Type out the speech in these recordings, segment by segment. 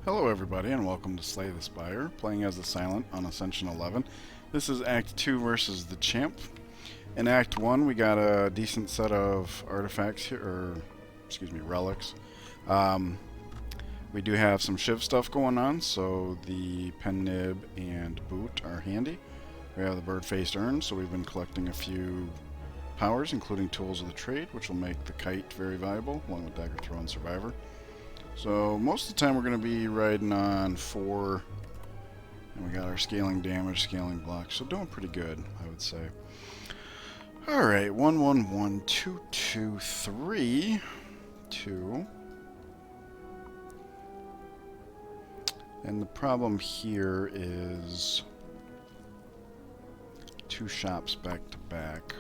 Hello everybody and welcome to Slay the Spire, playing as the Silent on Ascension 11. This is Act 2 versus the Champ. In Act 1 we got a decent set of artifacts here, relics. We do have some Shiv stuff going on, so the pen nib and boot are handy. We have the bird-faced urn, so we've been collecting a few powers, including tools of the trade, which will make the kite very valuable, along with dagger throw and survivor. So most of the time we're going to be riding on 4, and we got our scaling damage, scaling blocks, so doing pretty good, I would say. Alright, 1, 1, 1, 2, 2, 3, 2. And the problem here is 2 shops back to back.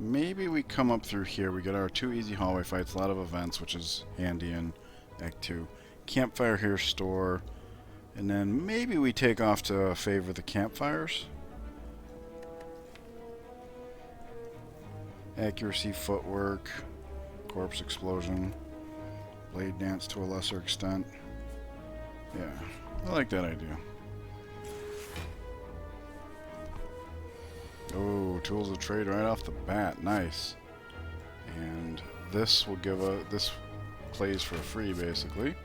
Maybe we come up through here. We get our 2 easy hallway fights, a lot of events, which is handy in Act 2. Campfire here, store, and then maybe we take off to favor the campfires. Accuracy, footwork, corpse explosion, blade dance to a lesser extent. Yeah, I like that idea. Oh, tools of trade right off the bat, nice. And this will give this plays for free basically.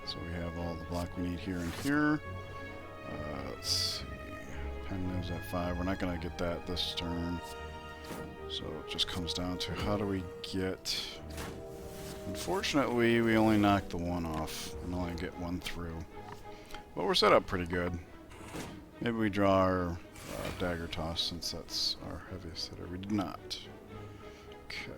So we have all the block we need here and here. Let's see, pen nibs at 5. We're not gonna get that this turn. So it just comes down to how do we get. Unfortunately, we only knocked the 1 off and only get 1 through. But we're set up pretty good. Maybe we draw our dagger toss, since that's our heaviest hitter. We did not. Okay.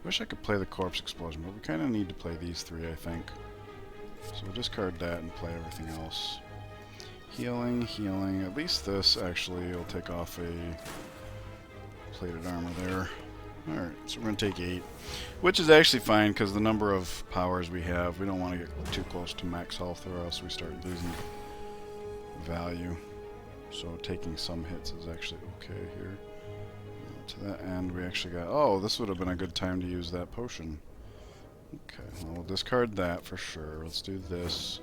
Wish I could play the corpse explosion, but we kind of need to play these 3, I think. So we'll discard that and play everything else. Healing, healing. At least this actually will take off a plated armor there. Alright, so we're going to take 8, which is actually fine because the number of powers we have, we don't want to get too close to max health or else we start losing value. So taking some hits is actually okay here. To that end, we actually got, oh, this would have been a good time to use that potion. Okay, well, we'll discard that for sure. Let's do this.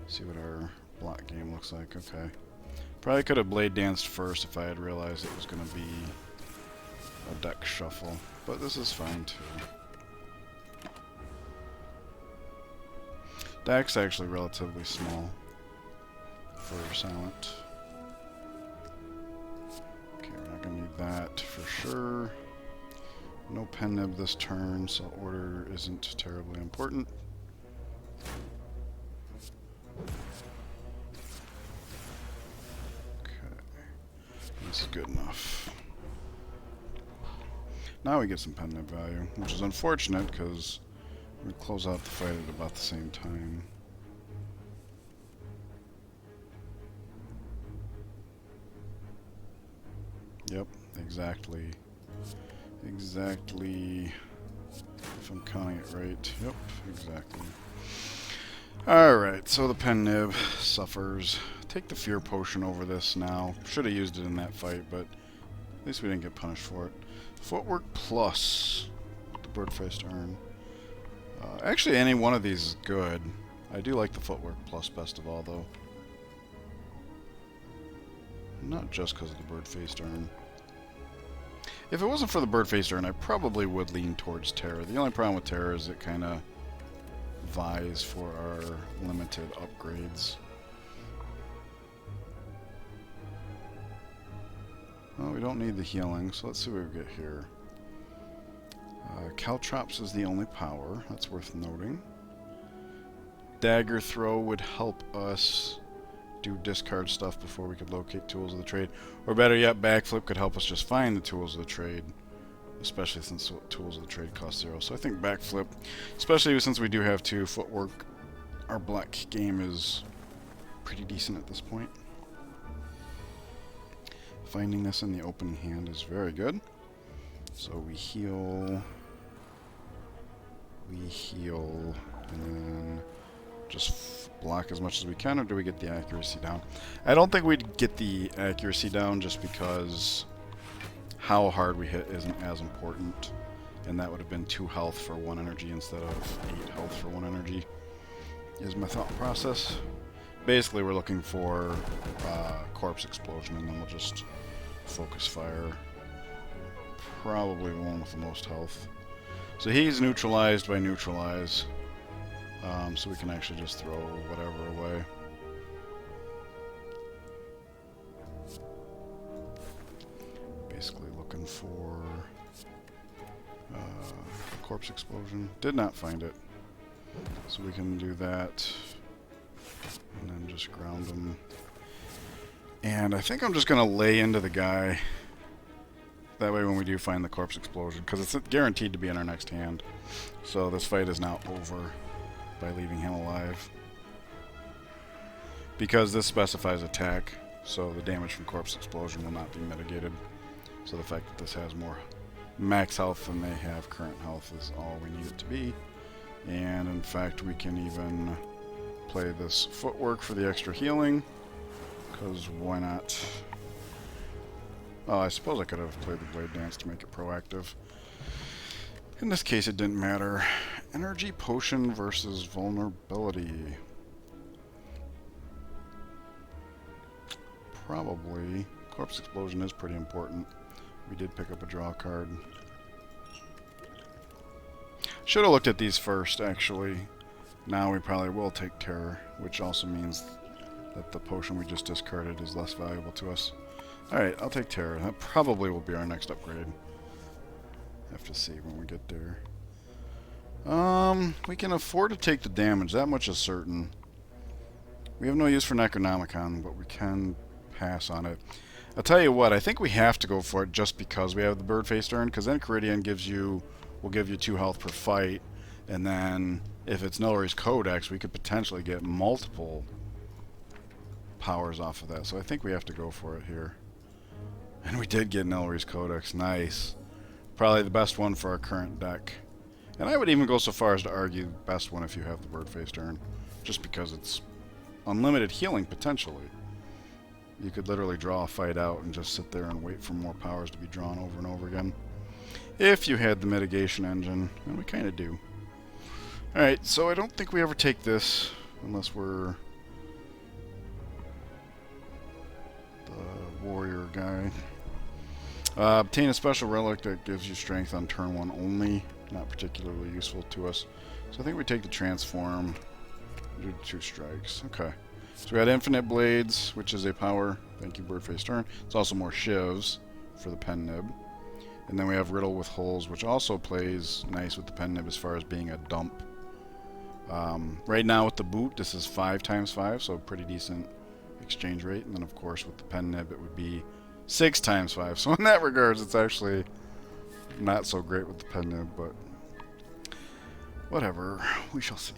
See what our block game looks like. Okay. Probably could have blade danced first if I had realized it was going to be a deck shuffle, but this is fine too. Deck's actually relatively small for Silent. Okay, we're not gonna need that for sure. No pen nib this turn, so order isn't terribly important. Okay, this is good enough. Now we get some pen nib value, which is unfortunate because we close out the fight at about the same time. Yep, exactly. Exactly. If I'm counting it right. Yep, exactly. Alright, so the pen nib suffers. Take the fear potion over this now. Should have used it in that fight, but at least we didn't get punished for it. Footwork plus the bird-faced urn. Actually, any one of these is good. I do like the footwork plus best of all, though. Not just because of the bird-faced urn. If it wasn't for the bird-faced urn, I probably would lean towards Terror. The only problem with Terror is it kind of vies for our limited upgrades. Well, we don't need the healing, so let's see what we get here. Caltrops is the only power. That's worth noting. Dagger throw would help us do discard stuff before we could locate tools of the trade. Or better yet, backflip could help us just find the tools of the trade. Especially since tools of the trade cost 0. So I think backflip, especially since we do have 2 footwork, our black game is pretty decent at this point. Finding this in the open hand is very good. So we heal, and then just block as much as we can, or do we get the accuracy down? I don't think we'd get the accuracy down just because how hard we hit isn't as important. And that would have been 2 health for 1 energy instead of 8 health for 1 energy, is my thought process. Basically, we're looking for corpse explosion, and then we'll just focus fire. Probably the one with the most health. So he's neutralized by neutralize. So we can actually just throw whatever away. Basically looking for corpse explosion. Did not find it. So we can do that. And then just ground them. And I think I'm just going to lay into the guy. That way when we do find the corpse explosion, because it's guaranteed to be in our next hand. So this fight is now over by leaving him alive. Because this specifies attack, so the damage from corpse explosion will not be mitigated. So the fact that this has more max health than they have current health is all we need it to be. And in fact we can even play this footwork for the extra healing, because why not? Oh, I suppose I could have played the blade dance to make it proactive. In this case it didn't matter. Energy potion versus vulnerability. Probably. Corpse explosion is pretty important. We did pick up a draw card. Should have looked at these first, actually. Now we probably will take terror, which also means that the potion we just discarded is less valuable to us. Alright, I'll take terror. That probably will be our next upgrade. Have to see when we get there. We can afford to take the damage. That much is certain. We have no use for Necronomicon, but we can pass on it. I'll tell you what, I think we have to go for it just because we have the bird-faced urn, because then Caridian will give you 2 health per fight, and then if it's Nilry's Codex, we could potentially get multiple powers off of that. So I think we have to go for it here. And we did get Nilry's Codex. Nice. Probably the best one for our current deck. And I would even go so far as to argue best one if you have the bird-faced urn, just because it's unlimited healing potentially. You could literally draw a fight out and just sit there and wait for more powers to be drawn over and over again. If you had the mitigation engine, and we kind of do. Alright, so I don't think we ever take this, unless we're the warrior guy. Obtain a special relic that gives you strength on turn 1 only. Not particularly useful to us. So I think we take the transform. Do 2 strikes. Okay. So we got infinite blades, which is a power. Thank you, bird-faced turn. It's also more shivs for the pen nib. And then we have riddle with holes, which also plays nice with the pen nib as far as being a dump. Right now with the boot, this is 5 times 5, so pretty decent exchange rate. And then of course with the pen nib, it would be 6 times 5. So in that regards, it's actually not so great with the pen nib, but whatever. We shall see.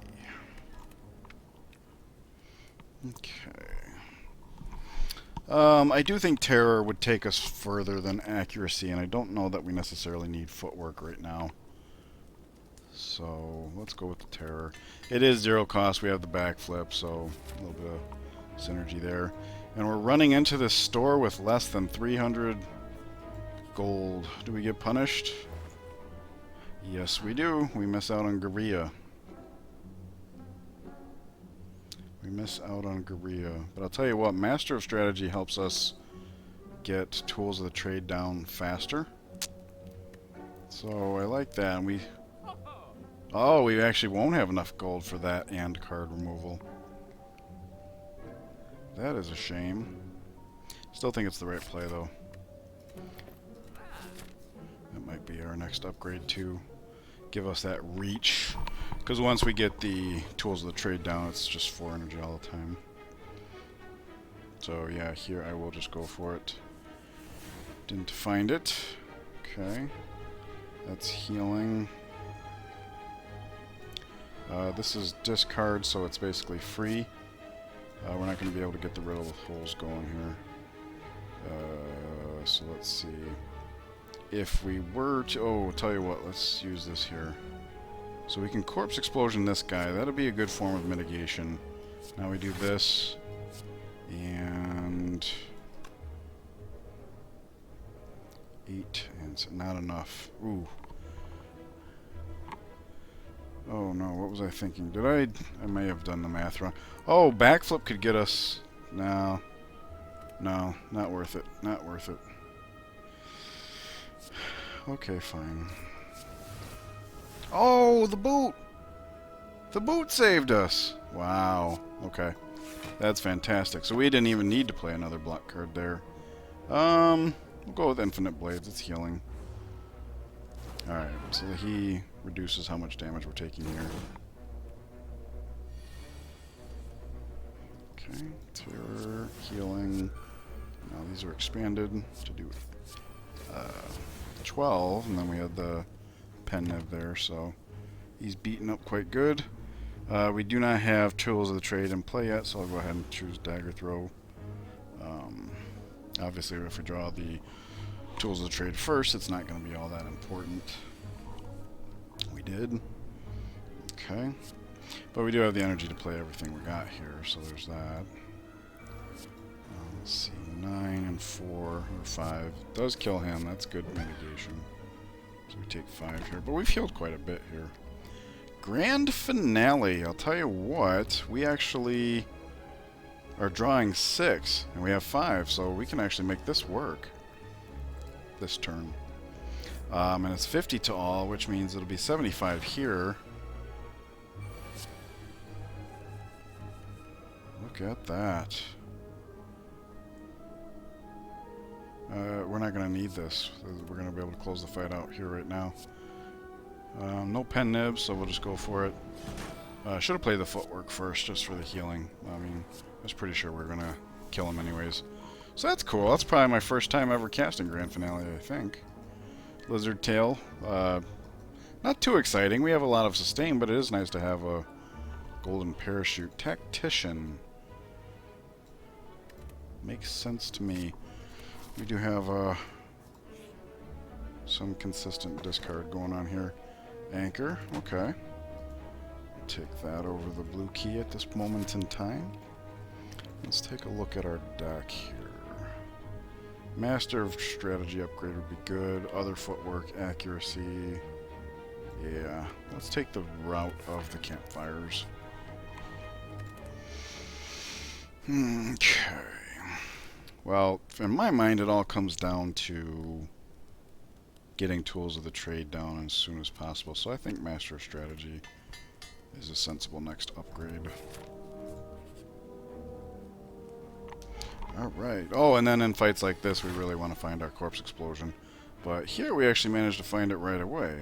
Okay. I do think terror would take us further than accuracy, and I don't know that we necessarily need footwork right now. So let's go with the terror. It is 0 cost. We have the backflip, so a little bit of synergy there. And we're running into this store with less than 300 gold. Do we get punished? Yes, we do. We miss out on Guerrilla. We miss out on Guerrilla. But I'll tell you what, Master of Strategy helps us get tools of the trade down faster. So I like that. And we actually won't have enough gold for that and card removal. That is a shame. Still think it's the right play though. That might be our next upgrade too. Give us that reach. Because once we get the tools of the trade down, it's just 4 energy all the time. So yeah, here I will just go for it. Didn't find it. Okay. That's healing. This is discard, so it's basically free. We're not going to be able to get the riddle with holes going here. So let's see. If we were to... Oh, tell you what, let's use this here. So we can corpse explosion this guy. That'll be a good form of mitigation. Now we do this. And 8, and it's not enough. Ooh. Oh no, what was I thinking? I may have done the math wrong. Oh, backflip could get us. No. No, not worth it. Not worth it. Okay, fine. Oh, the boot! The boot saved us! Wow. Okay. That's fantastic. So we didn't even need to play another block card there. We'll go with Infinite Blades. It's healing. Alright, so he reduces how much damage we're taking here. Okay, Terror, healing. Now these are expanded to do 12, and then we had the pen nib there, so he's beaten up quite good. We do not have Tools of the Trade in play yet, so I'll go ahead and choose Dagger Throw. Obviously, if we draw the Tools of the Trade first, it's not going to be all that important. We did. Okay. But we do have the energy to play everything we got here, so there's that. Let's see, 9 and 4, or 5. Does kill him, that's good mitigation. So we take 5 here, but we've healed quite a bit here. Grand Finale, I'll tell you what, we actually are drawing 6, and we have 5, so we can actually make this work this turn. And it's 50 to all, which means it'll be 75 here. Look at that. We're not going to need this. We're going to be able to close the fight out here right now. No pen nibs, so we'll just go for it. Should have played the footwork first, just for the healing. I mean, I was pretty sure we were going to kill him anyways. So that's cool. That's probably my first time ever casting Grand Finale, I think. Lizard Tail. Not too exciting. We have a lot of sustain, but it is nice to have a golden parachute. Tactician. Makes sense to me. We do have some consistent discard going on here. Anchor, okay. Take that over the blue key at this moment in time. Let's take a look at our deck here. Master of Strategy upgrade would be good. Other footwork, accuracy. Yeah, let's take the route of the campfires. Okay. Well, in my mind, it all comes down to getting Tools of the Trade down as soon as possible. So I think Master of Strategy is a sensible next upgrade. Alright. Oh, and then in fights like this, we really want to find our Corpse Explosion. But here we actually managed to find it right away.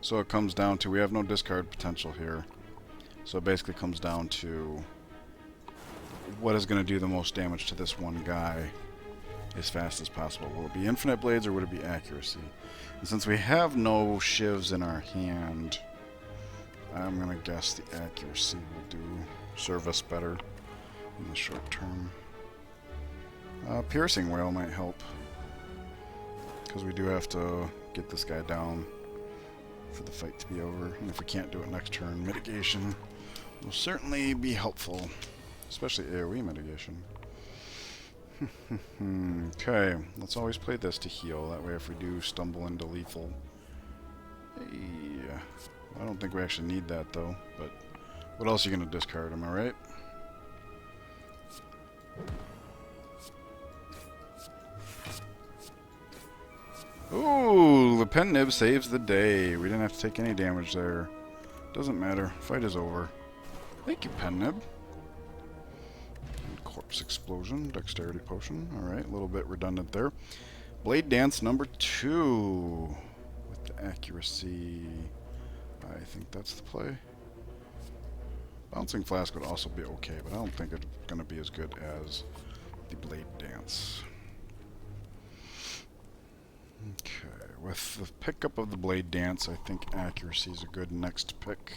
So it comes down to, we have no discard potential here. So it basically comes down to what is going to do the most damage to this one guy as fast as possible. Will it be Infinite Blades or would it be Accuracy? And since we have no shivs in our hand, I'm going to guess the Accuracy will serve us better in the short term. Piercing Whale might help, because we do have to get this guy down for the fight to be over. And if we can't do it next turn, Mitigation will certainly be helpful, especially AoE mitigation. Okay, let's always play this to heal. That way if we do stumble into lethal... Hey, I don't think we actually need that though, but what else are you going to discard, am I right? Ooh, the pen nib saves the day. We didn't have to take any damage there. Doesn't matter. Fight is over. Thank you, pen nib. And Corpse Explosion, Dexterity Potion. Alright, a little bit redundant there. Blade Dance number 2. With the accuracy. I think that's the play. Bouncing Flask would also be okay, but I don't think it's going to be as good as the Blade Dance. Okay, with the pickup of the Blade Dance, I think accuracy is a good next pick.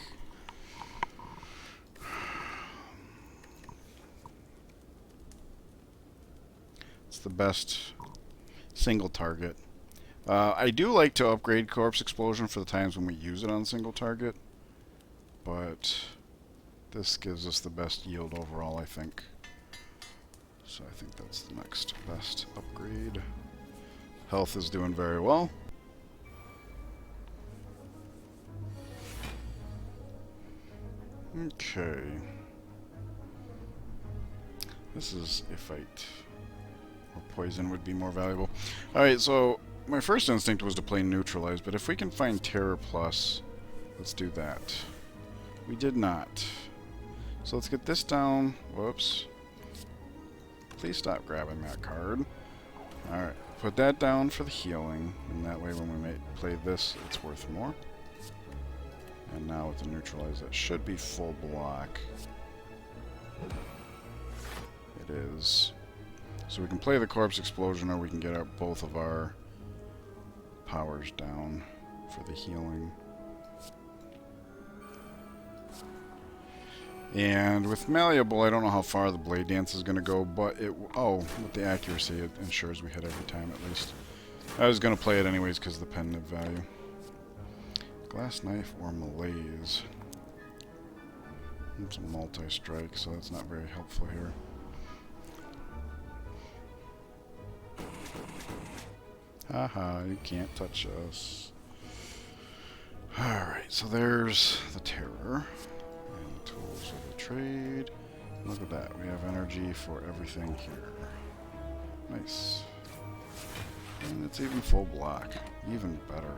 It's the best single target. I do like to upgrade Corpse Explosion for the times when we use it on a single target, but this gives us the best yield overall, I think. So I think that's the next best upgrade. Health is doing very well. Okay. This is a fight. Or poison would be more valuable. Alright, so my first instinct was to play Neutralize, but if we can find Terror Plus, let's do that. We did not. So let's get this down. Whoops. Please stop grabbing that card. Alright, put that down for the healing, and that way when we play this, it's worth more. And now with the Neutralize, that should be full block. It is. So we can play the Corpse Explosion, or we can get both of our powers down for the healing. And with Malleable, I don't know how far the Blade Dance is going to go, but with the accuracy, it ensures we hit every time at least. I was going to play it anyways because of the pensive value. Glass Knife or Malaise. It's a multi-strike, so that's not very helpful here. Haha, you can't touch us. Alright, so there's the Terror. And the tools of the trade. Look at that, we have energy for everything here. Nice. And it's even full block. Even better.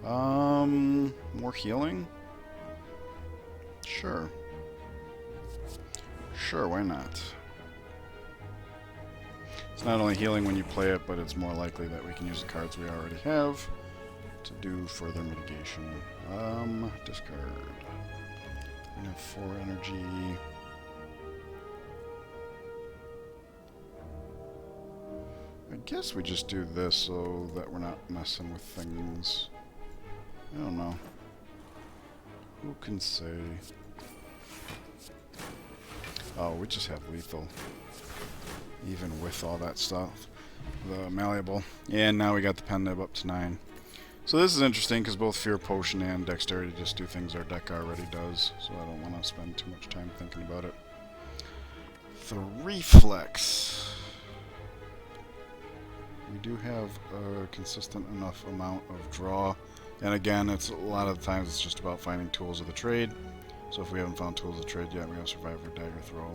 More healing? Sure. Sure, why not? It's not only healing when you play it, but it's more likely that we can use the cards we already have to do further mitigation. Discard. We have 4 energy. I guess we just do this so that we're not messing with things. I don't know. Who can say? Oh, we just have lethal. Even with all that stuff. The Malleable. And now we got the Pen Nib up to 9. So this is interesting because both Fear Potion and Dexterity just do things our deck already does. So I don't want to spend too much time thinking about it. The Reflex. We do have a consistent enough amount of draw. And again, it's a lot of the times it's just about finding tools of the trade. So if we haven't found tools of the trade yet, we have Survivor, Dagger Throw.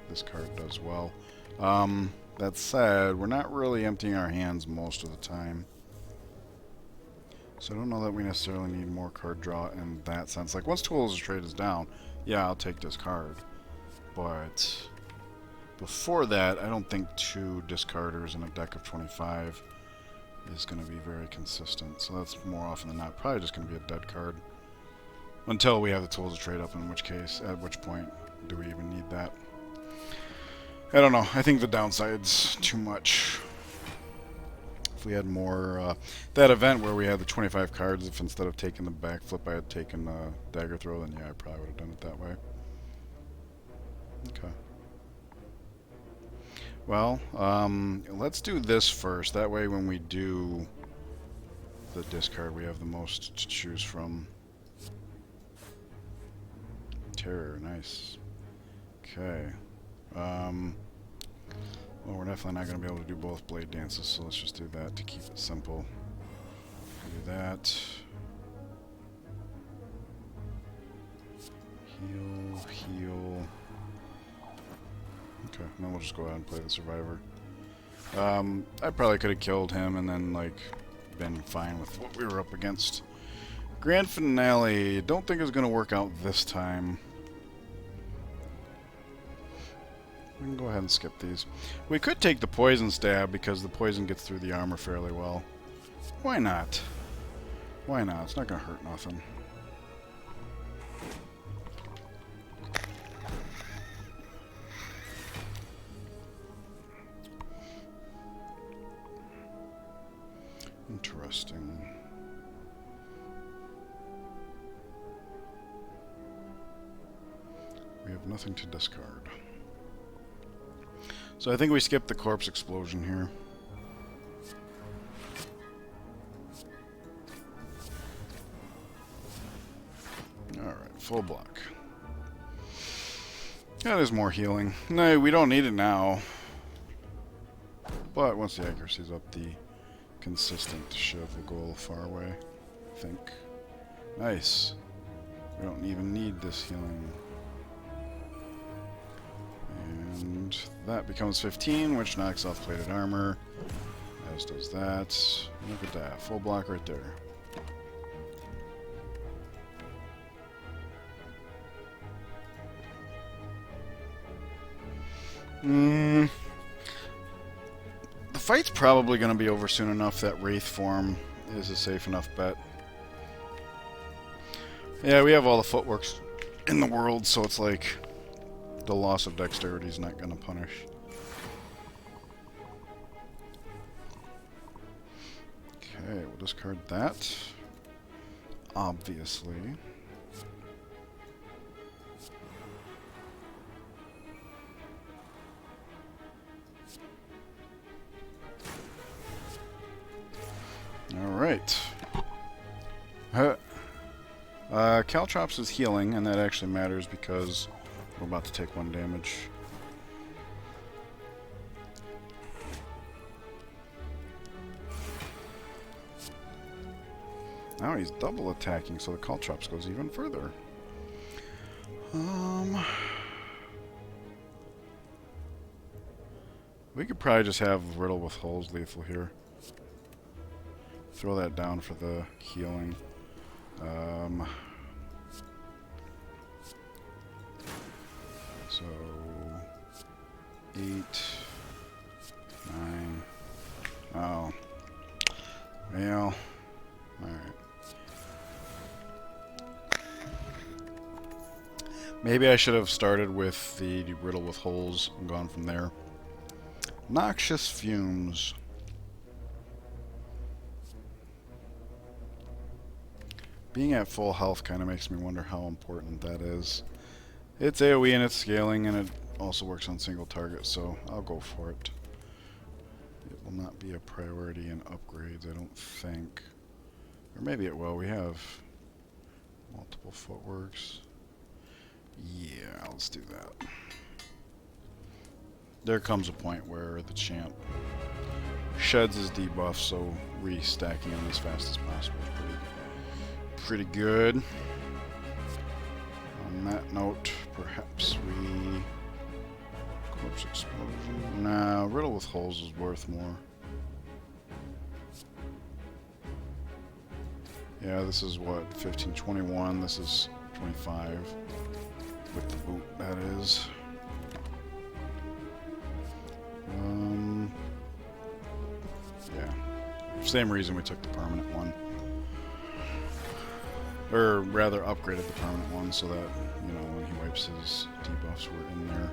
This card does well. That said, we're not really emptying our hands most of the time. So I don't know that we necessarily need more card draw in that sense. Like, once tools of trade is down, yeah, I'll take this card. But before that, I don't think 2 discarders in a deck of 25 is going to be very consistent. So that's more often than not probably just going to be a dead card. Until we have the tools of trade up, in which case, at which point do we even need that? I don't know. I think the downside's too much. If we had more... that event where we had the 25 cards, if instead of taking the backflip I had taken the Dagger Throw, then yeah, I probably would have done it that way. Okay. Well, let's do this first. That way when we do the discard, we have the most to choose from. Terror, nice. Okay. Well, we're definitely not going to be able to do both Blade Dances, so let's just do that to keep it simple. Do that. Heal, heal. Okay, then we'll just go ahead and play the Survivor. I probably could have killed him and then, like, been fine with what we were up against. Grand Finale. Don't think it's going to work out this time. We can go ahead and skip these. We could take the Poison Stab because the poison gets through the armor fairly well. Why not? Why not? It's not going to hurt nothing. Interesting. We have nothing to discard. So I think we skipped the Corpse Explosion here. full block. That is more healing. No, we don't need it now. But once the accuracy's up, the consistent shiv will go a little far away, I think. Nice. We don't even need this healing. And that becomes 15, which knocks off plated armor. As does that. Look at that. Full block right there. The fight's probably going to be over soon enough that Wraith form is a safe enough bet. Yeah, we have all the footworks in the world, so it's like the loss of dexterity is not going to punish. Okay, we'll discard that. Obviously. Alright. Caltrops is healing, and that actually matters because we're about to take 1 damage. Now he's double attacking, so the Caltrops goes even further. We could probably just have Riddle with Holes lethal here. Throw that down for the healing. So 8, 9. Oh. Well. Alright. Maybe I should have started with the Riddle with Holes and gone from there. Noxious Fumes. Being at full health kind of makes me wonder how important that is. It's AoE and it's scaling, and it also works on single target, so I'll go for it. It will not be a priority in upgrades, I don't think. Or maybe it will. We have multiple footworks. Yeah, let's do that. There comes a point where the champ sheds his debuff, so restacking him as fast as possible is pretty good. On that note, perhaps we... Corpse Explosion? Nah, Riddle with Holes is worth more. Yeah, this is what, 15, 21, this is 25. With the boot, that is. Yeah. Same reason we took the permanent one. Or rather, upgraded the permanent one so that, you know, when he wipes his debuffs, we're in there.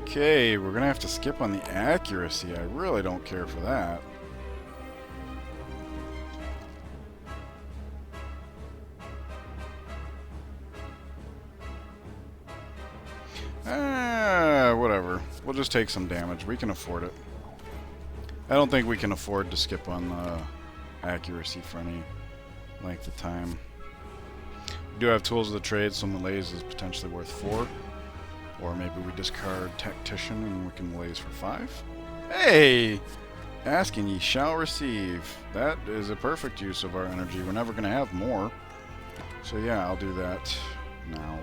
Okay, we're gonna have to skip on the accuracy. I really don't care for that. Whatever. We'll just take some damage. We can afford it. I don't think we can afford to skip on the accuracy for any length of time. We do have Tools of the Trade, so Malaise is potentially worth 4. Or maybe we discard Tactician and we can Malaise for 5. Hey! Ask and ye shall receive. That is a perfect use of our energy. We're never going to have more. So yeah, I'll do that now.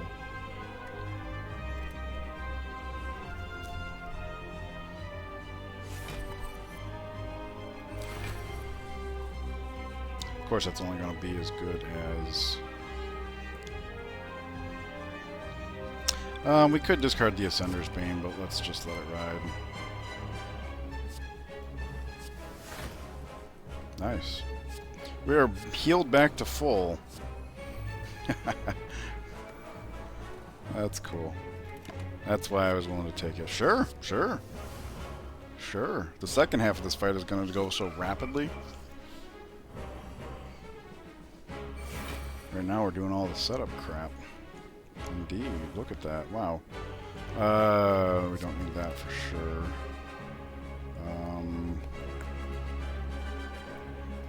Of course, that's only going to be as good as... we could discard the Ascender's Bane, but let's just let it ride. Nice. We are healed back to full. That's cool. That's why I was willing to take it. Sure, sure. Sure. The second half of this fight is going to go so rapidly. Right now we're doing all the setup crap. Indeed, look at that. Wow. We don't need that for sure.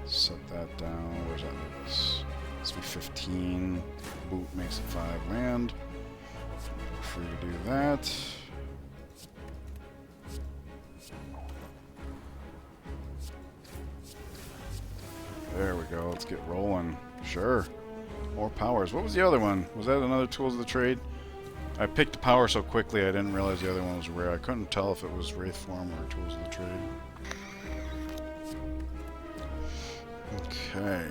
Set that down. Where's that leave us? This will be 15. Boot makes it 5 land. We're free to do that. There we go. Let's get rolling. Sure. More powers. What was the other one? Was that another Tools of the Trade? I picked the power so quickly I didn't realize the other one was rare. I couldn't tell if it was Wraith Form or Tools of the Trade. Okay.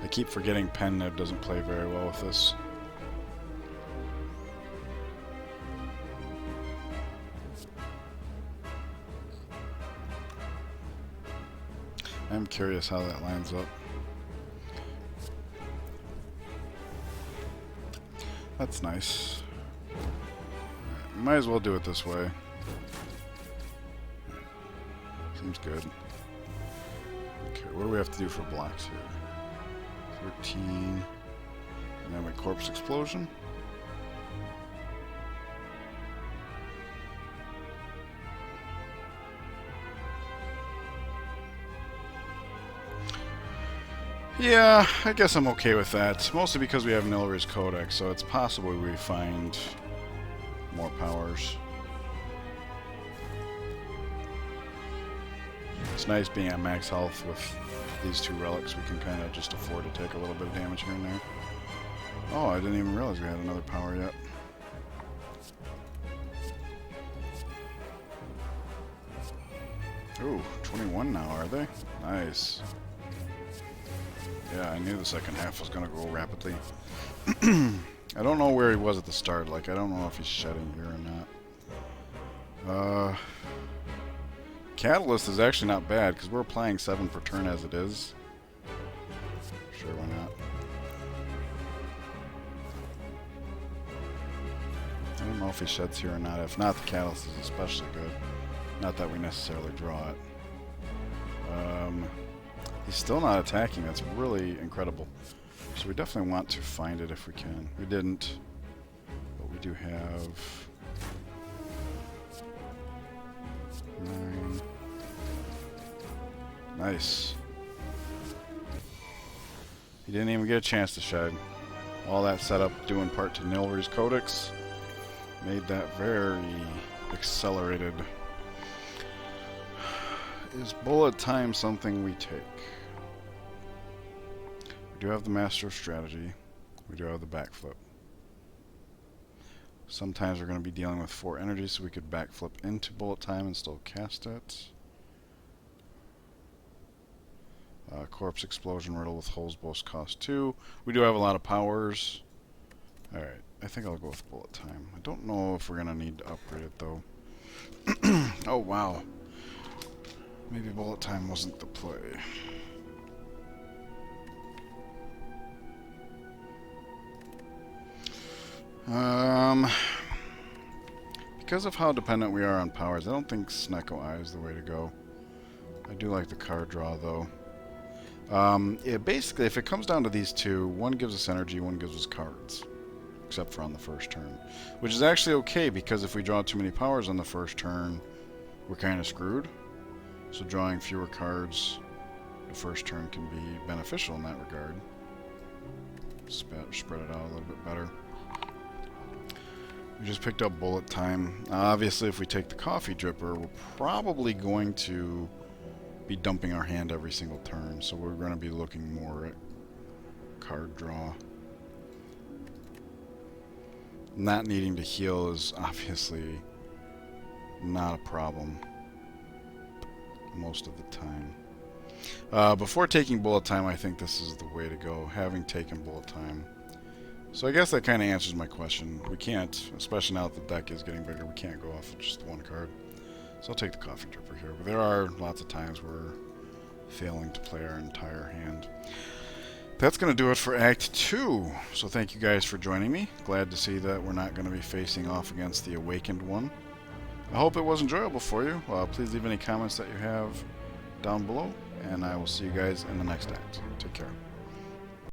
I keep forgetting Pen Nib doesn't play very well with this. I'm curious how that lines up. That's nice. Right, might as well do it this way. Seems good. Okay, what do we have to do for blocks here? 13. And then we Corpse Explosion. Yeah, I guess I'm okay with that. Mostly because we have Nilry's Codex, so it's possible we find more powers. It's nice being at max health with these two relics. We can kind of just afford to take a little bit of damage here and there. Oh, I didn't even realize we had another power yet. Ooh, 21 now, are they? Nice. Yeah, I knew the second half was going to go rapidly. I don't know where he was at the start. Like, I don't know if he's shedding here or not. Catalyst is actually not bad, because we're applying 7 per turn as it is. Sure, why not? I don't know if he sheds here or not. If not, the Catalyst is especially good. Not that we necessarily draw it. He's still not attacking. That's really incredible. So we definitely want to find it if we can. We didn't, but we do have 9. Nice. He didn't even get a chance to shed. All that setup due in part to Nilry's Codex made that very accelerated. Is bullet time something we take? We do have the Master of Strategy. We do have the backflip. Sometimes we're going to be dealing with 4 energy, so we could backflip into bullet time and still cast it. Corpse Explosion, Riddle with Holes, both cost 2. We do have a lot of powers. Alright, I think I'll go with bullet time. I don't know if we're going to need to upgrade it, though. Oh, wow. Maybe bullet time wasn't the play. Because of how dependent we are on powers, I don't think Snecko Eye is the way to go. I do like the card draw, though. Basically, if it comes down to these two, one gives us energy, one gives us cards. Except for on the first turn. Which is actually okay, because if we draw too many powers on the first turn, we're kind of screwed. So drawing fewer cards the first turn can be beneficial in that regard. Spread it out a little bit better. We just picked up bullet time. Obviously, if we take the coffee dripper, we're probably going to be dumping our hand every single turn. So we're going to be looking more at card draw. Not needing to heal is obviously not a problem most of the time. Before taking bullet time, I think this is the way to go, having taken bullet time. So I guess that kind of answers my question. We can't, especially now that the deck is getting bigger, we can't go off with just one card. So I'll take the coffee dripper here. But there are lots of times we're failing to play our entire hand. That's going to do it for Act 2. So thank you guys for joining me. Glad to see that we're not going to be facing off against the Awakened one. I hope it was enjoyable for you. Please leave any comments that you have down below, and I will see you guys in the next act. Take care.